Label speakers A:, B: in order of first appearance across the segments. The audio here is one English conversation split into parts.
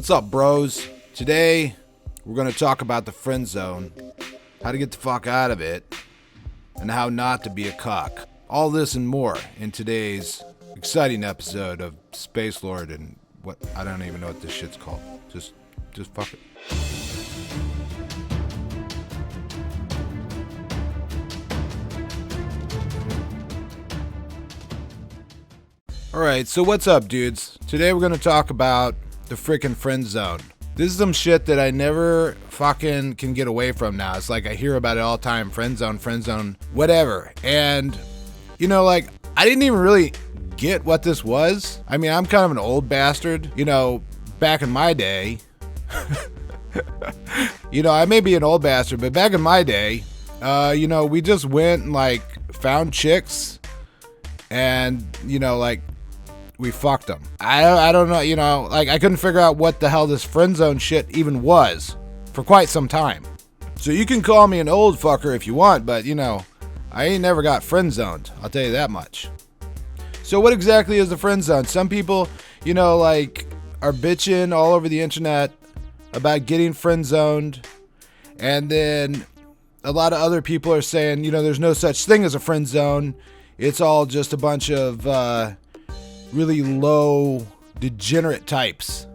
A: What's up, bros? Today, we're going to talk about the friend zone, how to get the fuck out of it, and how not to be a cock. All this and more in today's exciting episode of Spacelord and what, I don't even know what this shit's called. Just fuck it. Alright, so what's up, dudes? Today we're going to talk about the frickin' friend zone. This is some shit that I never fucking can get away from now. It's like I hear about it all the time. Friend zone, whatever. And, you know, like, I didn't even really get what this was. I mean, I'm kind of an old bastard. You know, back in my day, you know, I may be an old bastard, but back in my day, you know, we just went and, like, found chicks and, you know, like, we fucked them. I don't know, you know, like I couldn't figure out what the hell this friend zone shit even was for quite some time. So you can call me an old fucker if you want, but you know, I ain't never got friend zoned. I'll tell you that much. So what exactly is the friend zone? Some people, you know, like are bitching all over the internet about getting friend zoned, and then a lot of other people are saying, you know, there's no such thing as a friend zone. It's all just a bunch of really low degenerate types,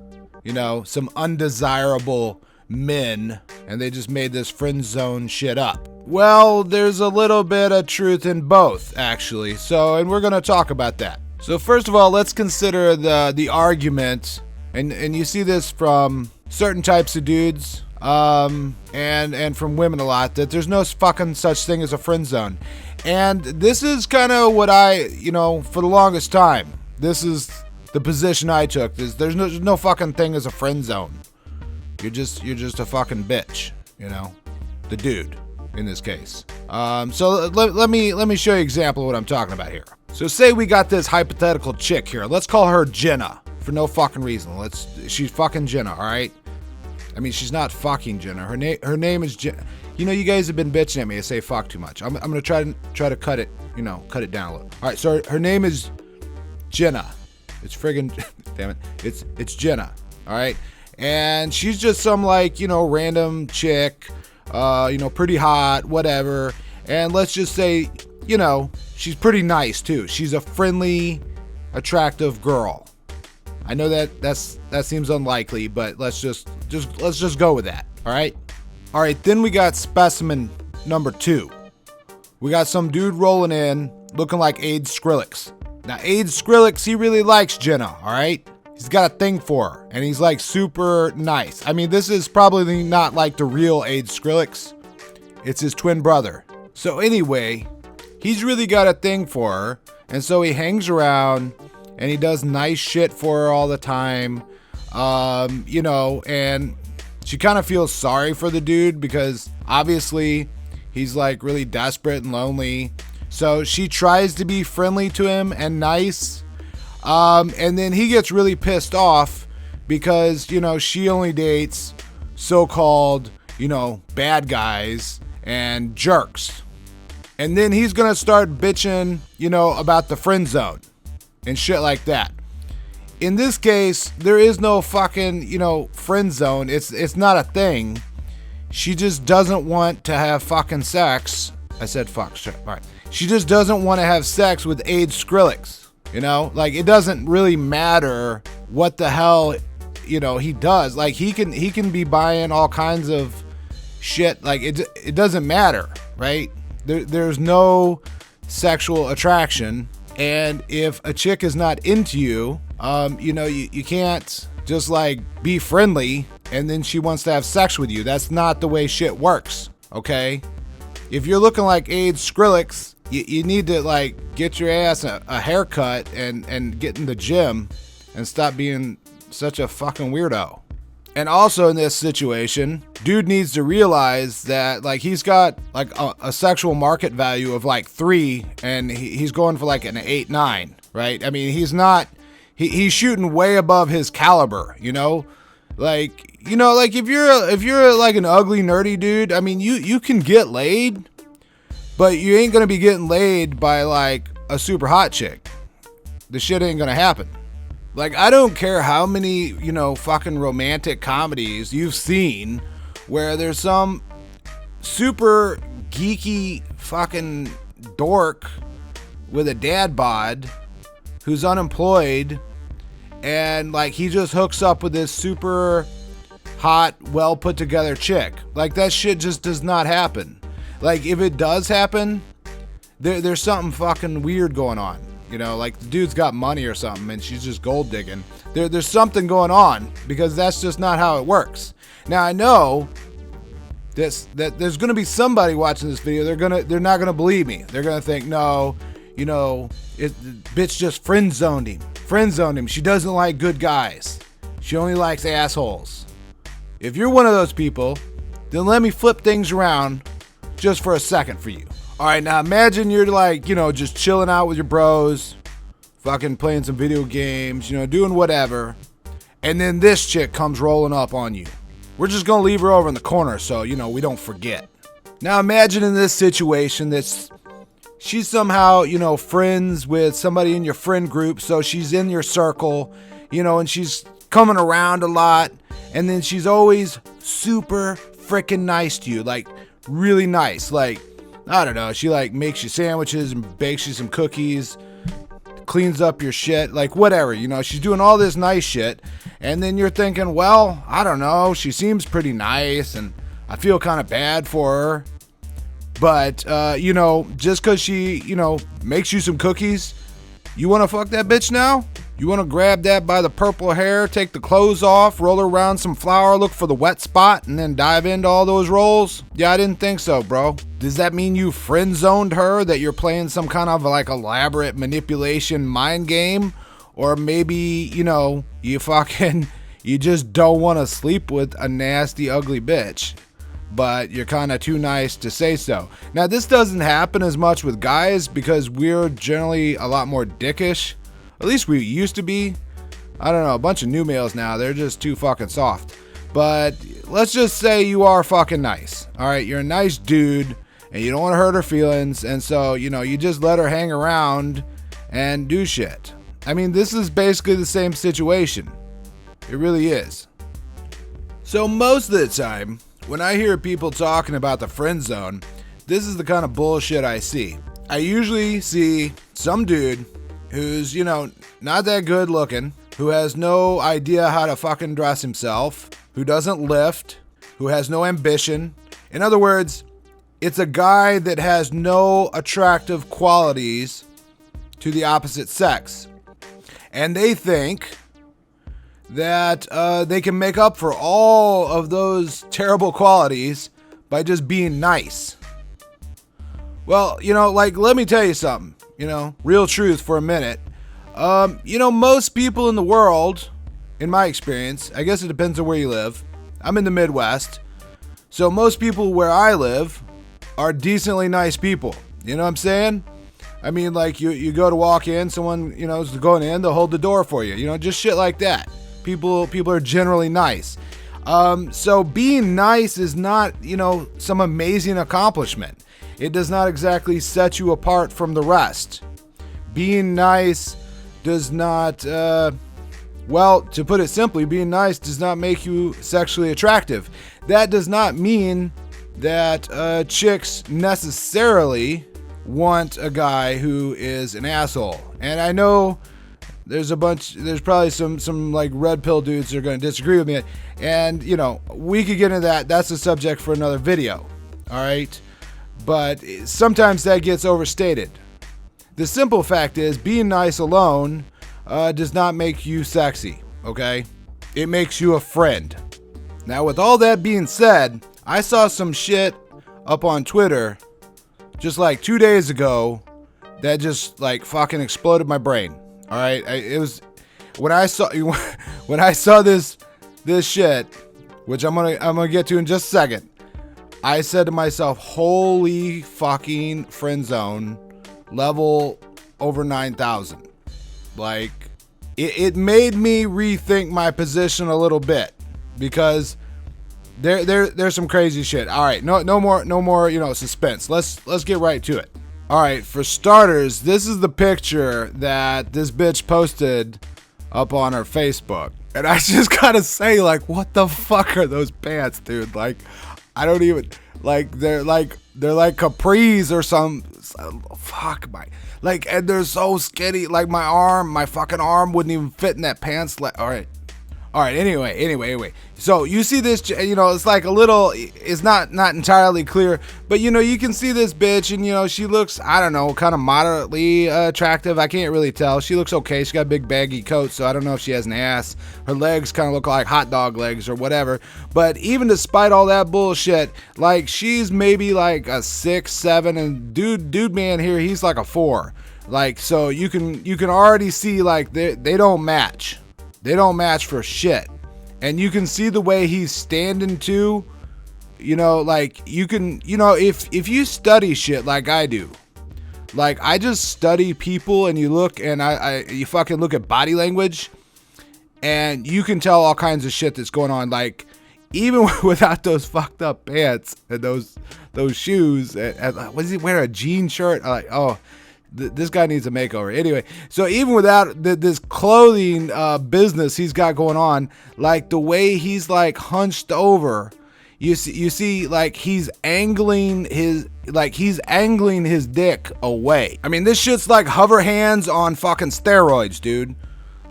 A: you know, some undesirable men, and they just made this friend zone shit up. Well, there's a little bit of truth in both, actually. So, and we're gonna talk about that. So first of all, let's consider the argument, and you see this from certain types of dudes, and from women a lot, that there's no fucking such thing as a friend zone. And this is kind of what I, you know, for the longest time, this is the position I took. There's no fucking thing as a friend zone. You're just a fucking bitch, you know, the dude in this case. So let me show you an example of what I'm talking about here. So say we got this hypothetical chick here. Let's call her Jenna for no fucking reason. She's fucking Jenna, all right? I mean, she's not fucking Jenna. Her name is Jenna. You know, you guys have been bitching at me to say fuck too much. I'm gonna try to cut it, you know, cut it down a little. All right, so her name is Jenna. It's friggin' damn it. It's Jenna. All right. And she's just some, like, you know, random chick, you know, pretty hot, whatever. And let's just say, you know, she's pretty nice too. She's a friendly, attractive girl. I know that seems unlikely, but let's just go with that. All right. All right. Then we got specimen number 2. We got some dude rolling in looking like AIDS Skrillex. Now, AIDS Skrillex, he really likes Jenna, all right? He's got a thing for her, and he's, like, super nice. I mean, this is probably not, like, the real AIDS Skrillex. It's his twin brother. So, anyway, he's really got a thing for her, and so he hangs around, and he does nice shit for her all the time, you know, and she kind of feels sorry for the dude because, obviously, he's, like, really desperate and lonely. So she tries to be friendly to him and nice. And then he gets really pissed off because, you know, she only dates so-called, you know, bad guys and jerks. And then he's going to start bitching, you know, about the friend zone and shit like that. In this case, there is no fucking, you know, friend zone. It's not a thing. She just doesn't want to have fucking sex. I said fuck, shit. All right. She just doesn't want to have sex with AIDS Skrillex, you know? Like, it doesn't really matter what the hell, you know, he does. Like, he can be buying all kinds of shit. Like, it doesn't matter, right? There's no sexual attraction. And if a chick is not into you, you know, you can't just, like, be friendly and then she wants to have sex with you. That's not the way shit works, okay? If you're looking like AIDS Skrillex, you need to, like, get your ass a haircut and get in the gym and stop being such a fucking weirdo. And also in this situation, dude needs to realize that, like, he's got, like, a sexual market value of, like, 3, and he's going for, like, an 8, 9, right? I mean, he's shooting way above his caliber, you know? Like, you know, like, if you're like an ugly, nerdy dude, I mean, you can get laid, but you ain't gonna be getting laid by, like, a super hot chick. The shit ain't gonna happen. Like, I don't care how many, fucking romantic comedies you've seen where there's some super geeky fucking dork with a dad bod who's unemployed, and like he just hooks up with this super hot, well put together chick. Like, that shit just does not happen. Like, if it does happen, there's something fucking weird going on. Like the dude's got money or something and she's just gold digging. There's something going on, because that's just not how it works. Now, I know that there's gonna be somebody watching this video. They're not gonna believe me. They're gonna think, no, bitch just friend zoned him. She doesn't like good guys. She only likes assholes. If you're one of those people, then let me flip things around just for a second for you. All right, now imagine you're like, just chilling out with your bros, fucking playing some video games, doing whatever, and then this chick comes rolling up on you. We're just gonna leave her over in the corner so, we don't forget. Now imagine in this situation that she's somehow, friends with somebody in your friend group, so she's in your circle, and she's coming around a lot, and then she's always super freaking nice to you, like really nice, like, I don't know, she like makes you sandwiches and bakes you some cookies, cleans up your shit, like whatever, she's doing all this nice shit, and then you're thinking, well, I don't know, she seems pretty nice, and I feel kind of bad for her, but, just because she, makes you some cookies, you want to fuck that bitch now? You want to grab that by the purple hair, take the clothes off, roll her around some flour, look for the wet spot, and then dive into all those rolls? Yeah, I didn't think so, bro. Does that mean you friend-zoned her, that you're playing some kind of like elaborate manipulation mind game? Or maybe, you just don't want to sleep with a nasty, ugly bitch, but you're kind of too nice to say so. Now, this doesn't happen as much with guys because we're generally a lot more dickish. At least we used to be. I don't know, a bunch of new males now, they're just too fucking soft. But let's just say you are fucking nice. All right, you're a nice dude and you don't want to hurt her feelings, and so, you just let her hang around and do shit. I mean, this is basically the same situation. It really is. So most of the time, when I hear people talking about the friend zone, this is the kind of bullshit I see. I usually see some dude who's, not that good looking, who has no idea how to fucking dress himself, who doesn't lift, who has no ambition. In other words, it's a guy that has no attractive qualities to the opposite sex. And they think that they can make up for all of those terrible qualities by just being nice. Well, let me tell you something, real truth for a minute. Most people in the world, in my experience, I guess it depends on where you live. I'm in the Midwest. So most people where I live are decently nice people. You know what I'm saying? I mean, like you go to walk in, someone, is going in, they'll hold the door for you. Just shit like that. People are generally nice. So being nice is not, some amazing accomplishment. It does not exactly set you apart from the rest. Being nice does not, to put it simply, being nice does not make you sexually attractive. That does not mean that chicks necessarily want a guy who is an asshole. And I know there's probably some like red pill dudes that are going to disagree with me. And, we could get into that. That's a subject for another video. All right. But sometimes that gets overstated. The simple fact is, being nice alone does not make you sexy. Okay. It makes you a friend. Now, with all that being said, I saw some shit up on Twitter just like 2 days ago that just like fucking exploded my brain. All right, it was when I saw this shit, which I'm gonna get to in just a second. I said to myself, "Holy fucking friend zone, level over 9,000." Like, it made me rethink my position a little bit because there's some crazy shit. All right, no more suspense. Let's get right to it. All right, for starters, this is the picture that this bitch posted up on her Facebook. And I just gotta say, like, what the fuck are those pants, dude? Like, I don't even, like, they're like capris or some fuck my, like, and they're so skinny. Like, my fucking arm wouldn't even fit in that pants. All right. Anyway. So you see this, you know, it's like a little, it's not entirely clear, but you know, you can see this bitch, and you know, she looks, I don't know, kind of moderately attractive. I can't really tell. She looks okay. She got a big baggy coat, so I don't know if she has an ass. Her legs kind of look like hot dog legs or whatever. But even despite all that bullshit, like, she's maybe like a 6, 7, and dude man here, he's like a 4. Like, so you can already see, like, they don't match. They don't match for shit. And you can see the way he's standing too. You know, like, you can, you know, if you study shit like I do, like, I just study people, and you look, and you fucking look at body language, and you can tell all kinds of shit that's going on. Like, even without those fucked up pants and those shoes, and what does he wear, a jean shirt? Like, oh, this guy needs a makeover. Anyway, so even without this clothing business he's got going on, like, the way he's like hunched over, you see like he's angling his dick away. I mean, this shit's like hover hands on fucking steroids, dude.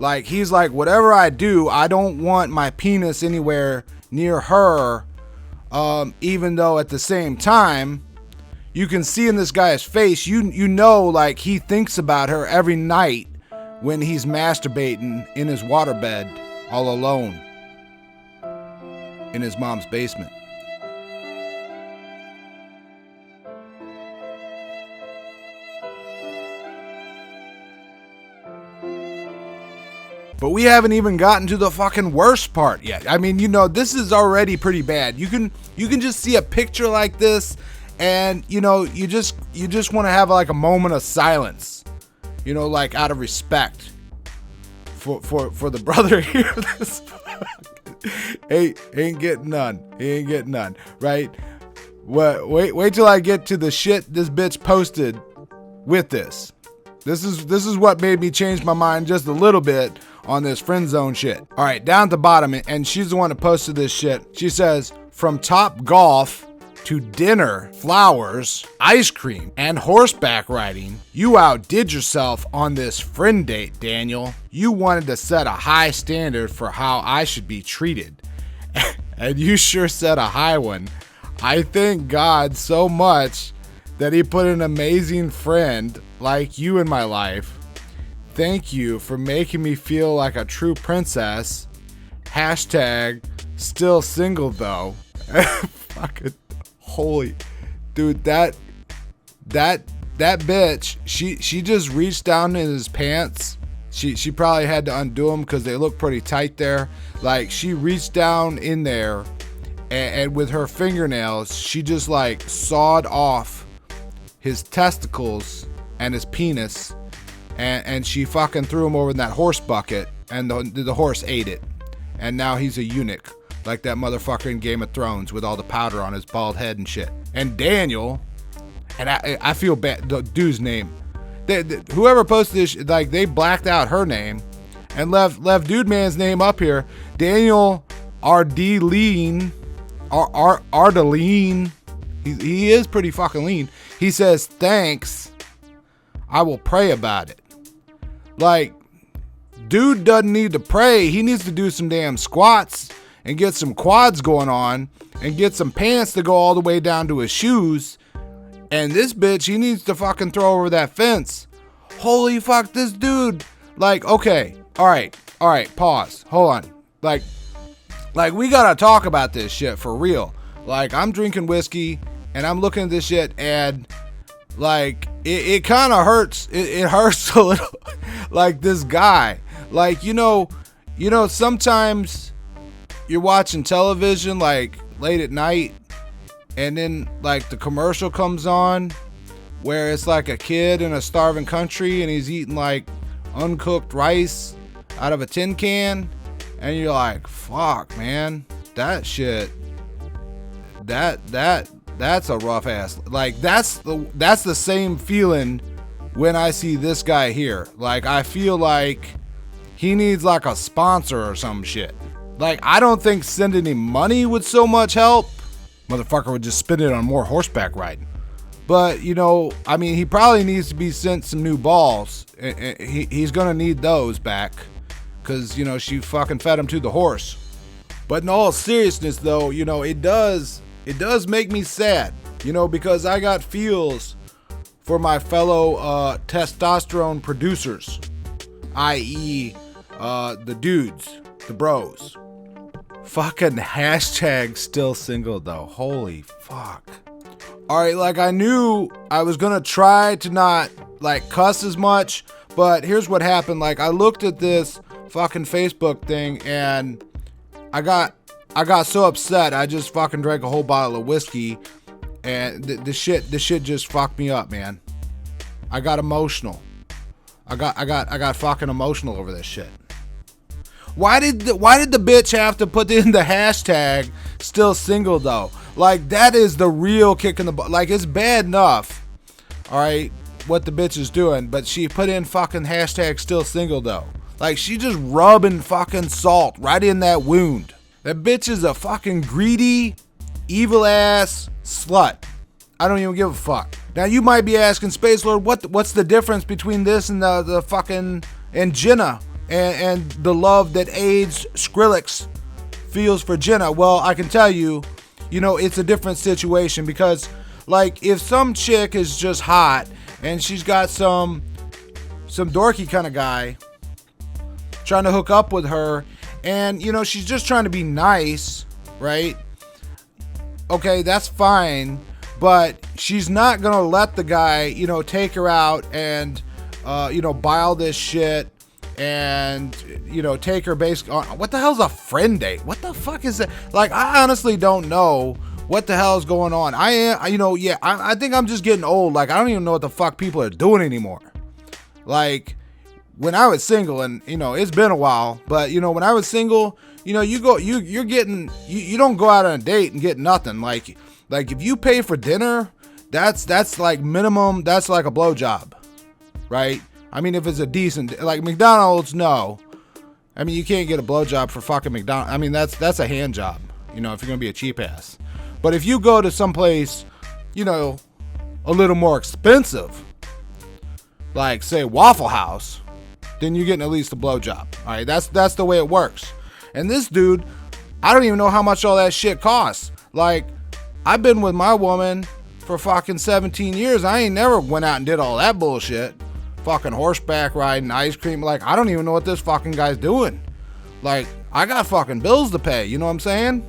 A: Like, he's like, whatever I do, I don't want my penis anywhere near her, even though at the same time, you can see in this guy's face, you know, like, he thinks about her every night when he's masturbating in his waterbed all alone in his mom's basement. But we haven't even gotten to the fucking worst part yet. I mean, you know, this is already pretty bad. You can just see a picture like this, and you know, you just want to have like a moment of silence, you know, like, out of respect for the brother here. This ain't getting none. He ain't getting none, right? Wait till I get to the shit this bitch posted with this. This is what made me change my mind just a little bit on this friend zone shit. All right, down at the bottom, and she's the one that posted this shit. She says, from top golf to dinner, flowers, ice cream, and horseback riding, you outdid yourself on this friend date, Daniel. You wanted to set a high standard for how I should be treated. And you sure set a high one. I thank God so much that he put an amazing friend like you in my life. Thank you for making me feel like a true princess. Hashtag still single though. Fucking holy dude, that bitch, she just reached down in his pants. She probably had to undo them because they look pretty tight there. Like, she reached down in there, and with her fingernails, she just like sawed off his testicles and his penis, and she fucking threw him over in that horse bucket, and the horse ate it, and now he's a eunuch, like that motherfucker in Game of Thrones with all the powder on his bald head and shit. And Daniel, and I feel bad, the dude's name, whoever posted this, like, they blacked out her name and left dude man's name up here. Daniel Ardeline, he is pretty fucking lean. He says, thanks, I will pray about it. Like, dude doesn't need to pray. He needs to do some damn squats and get some quads going on and get some pants to go all the way down to his shoes. And this bitch, he needs to fucking throw over that fence. Holy fuck, this dude. Like, okay, all right, pause, hold on. Like, we gotta talk about this shit for real. Like, I'm drinking whiskey and I'm looking at this shit, and like, it kind of hurts. It hurts a little. Like, this guy, like, you know, sometimes you're watching television like late at night, and then like the commercial comes on where it's like a kid in a starving country and he's eating like uncooked rice out of a tin can, and you're like, fuck, man, that shit, that's a rough ass. Like, that's the same feeling when I see this guy here. Like, I feel like he needs like a sponsor or some shit. Like, I don't think sending him money would so much help. Motherfucker would just spend it on more horseback riding. But, you know, I mean, he probably needs to be sent some new balls. He's gonna need those back. Because, you know, she fucking fed him to the horse. But in all seriousness, though, you know, it does make me sad. You know, because I got feels for my fellow testosterone producers. I.e., the dudes, the bros. Fucking hashtag still single, though. Holy fuck. Alright, like, I knew I was gonna try to not, like, cuss as much. But here's what happened. Like, I looked at this fucking Facebook thing and I got so upset I just fucking drank a whole bottle of whiskey, and the shit just fucked me up, man. I got emotional. I got fucking emotional over this shit. Why did the bitch have to put in the hashtag still single though? Like, that is the real kick in the butt. Like, it's bad enough, all right, what the bitch is doing, but she put in fucking hashtag still single though. Like, she just rubbing fucking salt right in that wound. That bitch is a fucking greedy, evil ass slut. I don't even give a fuck. Now, you might be asking, Spacelord, what's the difference between this and the fucking, and Jenna, and the love that AIDS Skrillex feels for Jenna? Well, I can tell you, you know, it's a different situation, because, like, if some chick is just hot, and she's got some dorky kind of guy trying to hook up with her, and, you know, she's just trying to be nice, right? Okay, that's fine, but she's not gonna let the guy, you know, take her out and, you know, buy all this shit and, you know, take her basically on. What the hell's a friend date? What the fuck is that? Like, I honestly don't know what the hell is going on. I think I'm just getting old. Like, I don't even know what the fuck people are doing anymore. Like, when I was single, and, you know, it's been a while, but, you know, when I was single, you know, you don't go out on a date and get nothing. Like if you pay for dinner, that's like minimum, that's like a blowjob, right? I mean, if it's a decent, like McDonald's, no. I mean, you can't get a blowjob for fucking McDonald's. I mean, that's a hand job, you know, if you're gonna be a cheap ass. But if you go to someplace, you know, a little more expensive, like, say, Waffle House, then you're getting at least a blowjob. All right, that's the way it works. And this dude, I don't even know how much all that shit costs. Like, I've been with my woman for fucking 17 years. I ain't never went out and did all that bullshit. Fucking horseback riding, ice cream. Like, I don't even know what this fucking guy's doing. Like, I got fucking bills to pay. You know what I'm saying?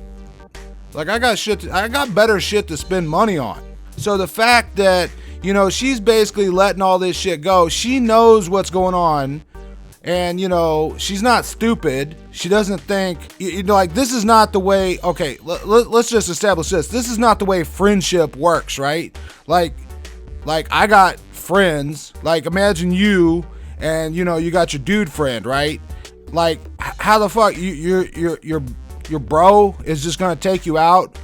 A: Like, I got better shit to spend money on. So the fact that, you know, she's basically letting all this shit go. She knows what's going on. And, you know, she's not stupid. She doesn't think, you know, like, this is not the way, okay, let's just establish this. This is not the way friendship works, right? Like I got friends, like, imagine you and, you know, you got your dude friend, right? Like, how the fuck, your bro is just gonna take you out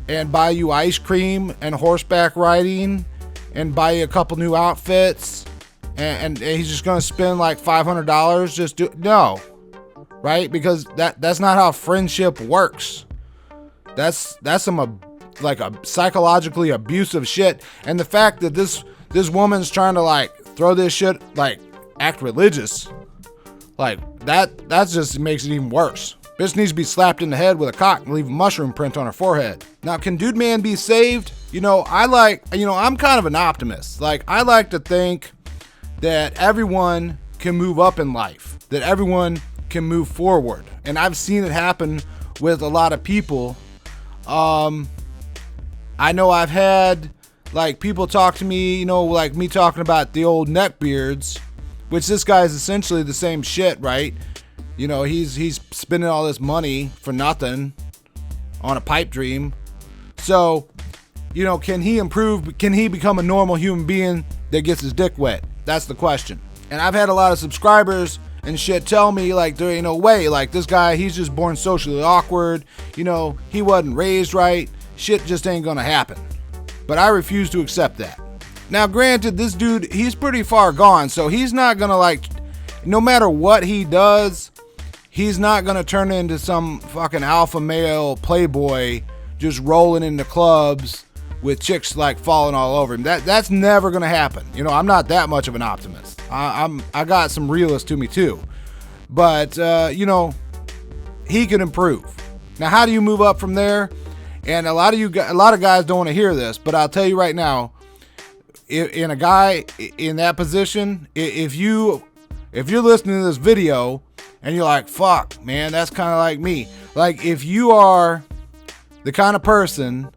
A: and buy you ice cream and horseback riding and buy you a couple new outfits? And he's just gonna spend like $500 no, right? Because that's not how friendship works. That's some like a psychologically abusive shit. And the fact that this woman's trying to, like, throw this shit, like, act religious, like, that just makes it even worse. Bitch needs to be slapped in the head with a cock and leave a mushroom print on her forehead. Now, can Dude Man be saved? You know, I'm kind of an optimist. Like, I like to think that everyone can move up in life, that everyone can move forward. And I've seen it happen with a lot of people. I know I've had, like, people talk to me, you know, like me talking about the old neckbeards, which this guy is essentially the same shit, right? You know, he's spending all this money for nothing on a pipe dream. So, you know, can he improve? Can he become a normal human being that gets his dick wet? That's the question. And I've had a lot of subscribers and shit tell me, like, there ain't no way. Like, this guy, he's just born socially awkward. You know, he wasn't raised right. Shit just ain't gonna happen. But I refuse to accept that. Now, granted, this dude, he's pretty far gone, so he's not gonna, like, No matter what he does, he's not gonna turn into some fucking alpha male playboy just rolling into clubs with chicks like falling all over him. That's never gonna happen. You know, I'm not that much of an optimist. I got some realists to me too. But you know, he can improve. Now, how do you move up from there? And a lot of guys don't want to hear this, but I'll tell you right now, in a guy in that position, if you're listening to this video and you're like, fuck, man, that's kind of like me. Like, if you are the kind of person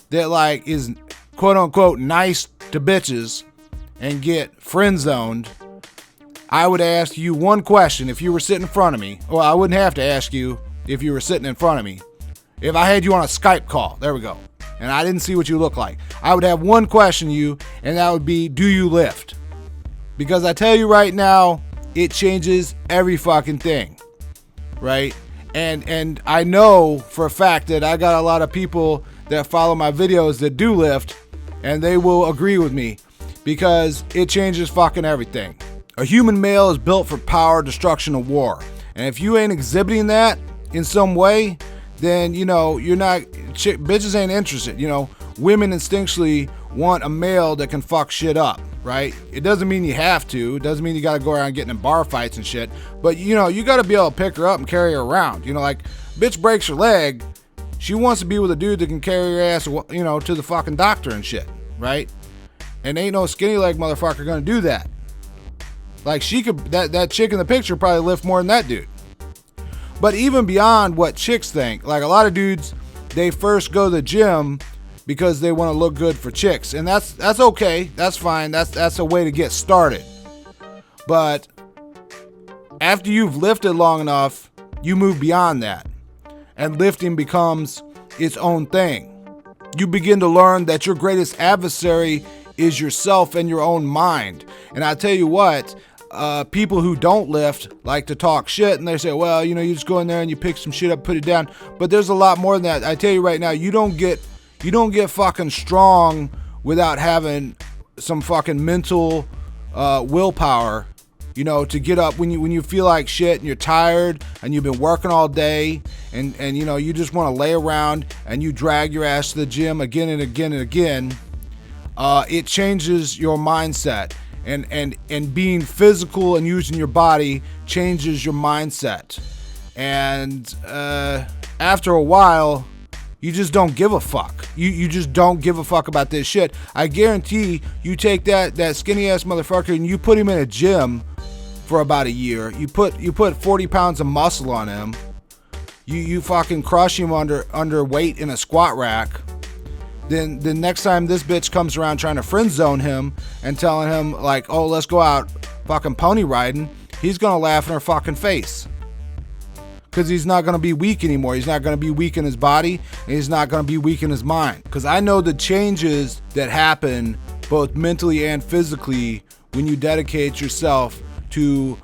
A: that like is quote unquote nice to bitches and get friend zoned, I would ask you one question if you were sitting in front of me. Well, I wouldn't have to ask you if you were sitting in front of me. If I had you on a Skype call, there we go, and I didn't see what you look like, I would have one question to you, and that would be, do you lift? Because I tell you right now, it changes every fucking thing, right? And I know for a fact that I got a lot of people that follow my videos that do lift, and they will agree with me because it changes fucking everything. A human male is built for power, destruction, and war. And if you ain't exhibiting that in some way, then, you know, you're not, bitches ain't interested. You know, women instinctually want a male that can fuck shit up, right? It doesn't mean you have to. It doesn't mean you got to go around getting in bar fights and shit. But, you know, you got to be able to pick her up and carry her around. You know, like, bitch breaks her leg, she wants to be with a dude that can carry her ass, you know, to the fucking doctor and shit, right? And ain't no skinny leg motherfucker gonna do that. Like, she could, that chick in the picture probably lift more than that dude. But even beyond what chicks think, like a lot of dudes, they first go to the gym because they want to look good for chicks. And that's okay. That's fine. That's a way to get started. But after you've lifted long enough, you move beyond that. And lifting becomes its own thing. You begin to learn that your greatest adversary is yourself and your own mind. And I tell you what, people who don't lift like to talk shit, and they say, well, you know, you just go in there and you pick some shit up, put it down. But there's a lot more than that. I tell you right now, you don't get fucking strong without having some fucking mental willpower, you know, to get up when you feel like shit and you're tired and you've been working all day and you know, you just want to lay around and you drag your ass to the gym again and again and again. It changes your mindset. And being physical and using your body changes your mindset. And after a while, you just don't give a fuck. You just don't give a fuck about this shit. I guarantee you take that skinny ass motherfucker and you put him in a gym for about a year. You put 40 pounds of muscle on him. You fucking crush him under weight in a squat rack. Then the next time this bitch comes around trying to friend zone him and telling him like, oh, let's go out fucking pony riding, he's gonna laugh in her fucking face. Cause he's not gonna be weak anymore. He's not gonna be weak in his body, and he's not gonna be weak in his mind. Cause I know the changes that happen both mentally and physically when you dedicate yourself to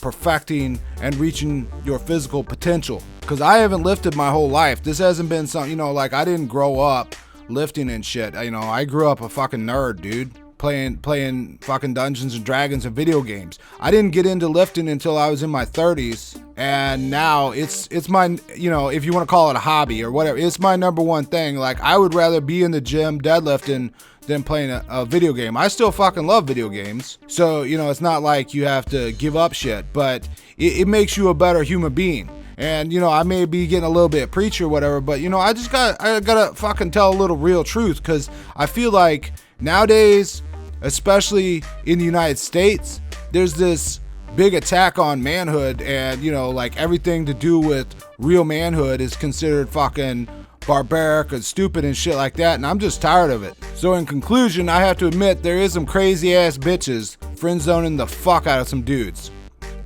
A: perfecting and reaching your physical potential. Cause I haven't lifted my whole life. This hasn't been something, you know, like I didn't grow up lifting and shit. You know, I grew up a fucking nerd, dude, playing fucking Dungeons and Dragons and video games. I didn't get into lifting until I was in my 30s, and now it's my, you know, if you want to call it a hobby or whatever, it's my number one thing. Like, I would rather be in the gym deadlifting than playing a video game. I still fucking love video games, so, you know, it's not like you have to give up shit, but it makes you a better human being. And, you know, I may be getting a little bit preachy or whatever, but, you know, I gotta fucking tell a little real truth, because I feel like nowadays, especially in the United States, there's this big attack on manhood, and, you know, like everything to do with real manhood is considered fucking barbaric and stupid and shit like that, and I'm just tired of it. So in conclusion, I have to admit there is some crazy ass bitches friend zoning the fuck out of some dudes.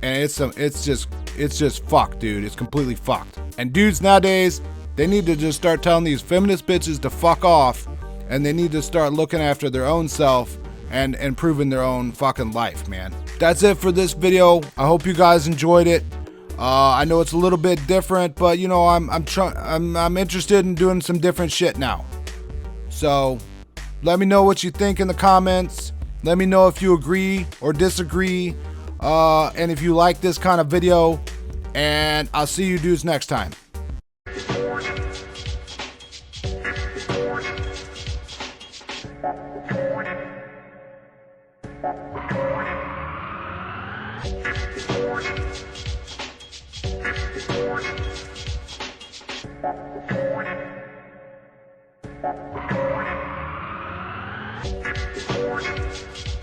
A: And it's just fucked, dude. It's completely fucked. And dudes nowadays, they need to just start telling these feminist bitches to fuck off, and they need to start looking after their own self and improving their own fucking life, man. That's it for this video. I hope you guys enjoyed it. I know it's a little bit different, but you know, I'm interested in doing some different shit now. So let me know what you think in the comments. Let me know if you agree or disagree. And if you like this kind of video, and I'll see you dudes next time.
B: Freund-Zone.